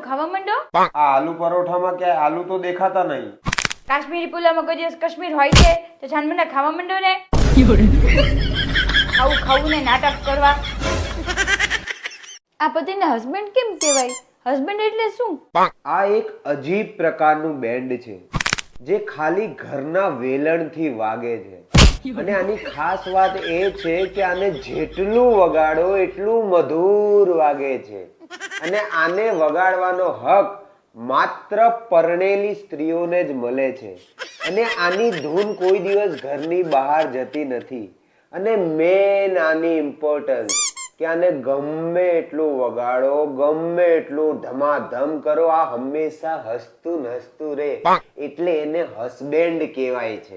ખાવા માંડો. આ આલુ પરોઠામાં ક્યાંય આલુ તો દેખાતા નહીં. કાશ્મીરી પુલાવમાં કોઈ દિવસ કાશ્મીર હોય છે તો છાનમના ખાવા માંડો ને. ખાવું ને નાટક કરવા. આ પતિને હસબન્ડ કેમ કહેવાય? હસબન્ડ એટલે શું? આ એક અજીબ પ્રકારનું બેન્ડ છે જે ખાલી ઘરના વેલણથી વાગે છે. અને આની ખાસ વાત એ છે કે આને જેટલું વગાડો એટલું મધુર વાગે છે. અને આને વગાડવાનો હક માત્ર પરણેલી સ્ત્રીઓને જ મળે છે. અને આની ધૂન કોઈ દિવસ ઘરની બહાર જતી નથી. અને મેન આની ઇમ્પોર્ટન્સ કે આને ગમે એટલું વગાડો, ગમે એટલું ધમાધમ કરો, આ હંમેશા હસતું ને હસતું રહે. એટલે એને હસબેન્ડ કહેવાય છે.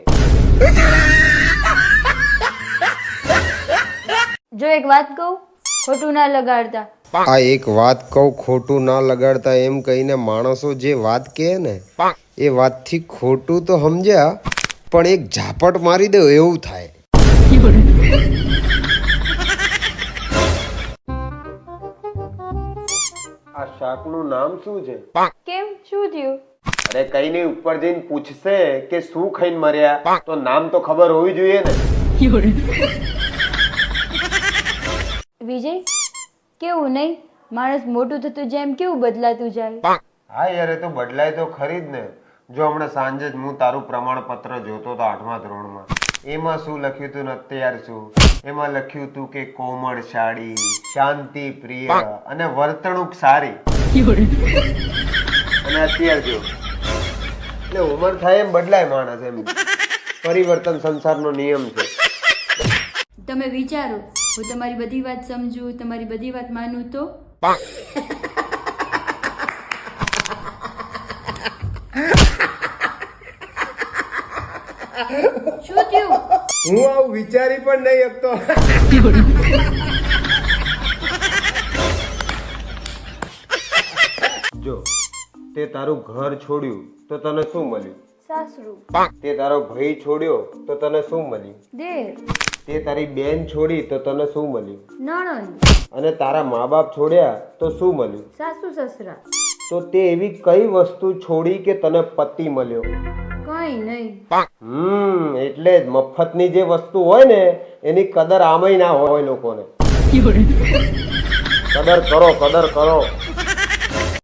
જો એક વાત કહું, ખોટું ના લગાડતા. આ એક વાત કહું, ખોટું ના લગાડતા એમ કહીને માણસો જે વાત કહે ને એ વાતથી ખોટું તો સમજ્યા પણ એક ઝાપટ મારી દે એવું થાય. આ શાકનું નામ શું છે? કેમ, શું થયું? અરે કઈ નહીં, ઉપર જઈને પૂછશે કે શું ખાઈને મર્યા તો નામ તો ખબર હોવી જોઈએ ને. વિજય, કેવું નહીં? માણસ મોટું થતું જાય એમ કેવું બદલાતું જાય. હા યાર, એ તો બદલાય તો ખરી જ ને. જો હમણાં સાંજે જ હું તારું પ્રમાણપત્ર જોતો હતો 8મા ધોરણમાં. એમાં શું લખ્યું તું ને અત્યાર શું? એમાં લખ્યું તું કે કોમળશાળી, શાંતિ પ્રિય અને વર્તણૂક સારી. અને અત્યાર જો એટલે ઉંમર થાય એમ બદલાય માણસ. એમ પરિવર્તન સંસારનો નિયમ છે. તમે વિચારો, હું તમારી બધી વાત સમજુ, તમારી બધી વાત માનું તો શું થયું? હું આવું વિચારી પણ નહીં શકતો. જો તે તારું ઘર છોડ્યું તો તને શું મળ્યું? સાસરું. તે તારો ભાઈ છોડ્યો તો તને શું મળ્યું? દેર. તે તારી બેન છોડી તો તને શું મળ્યું? નણંદ. અને તારા મા બાપ છોડ્યા તો શું મળ્યું? સાસુ સસરા. તો તે એવી કઈ વસ્તુ છોડી કે તને પતિ મળ્યો? કઈ નહીં. એટલે જ મફતની જે વસ્તુ હોય ને એની કદર આમય ના હોય લોકોને. કદર કરો, કદર કરો.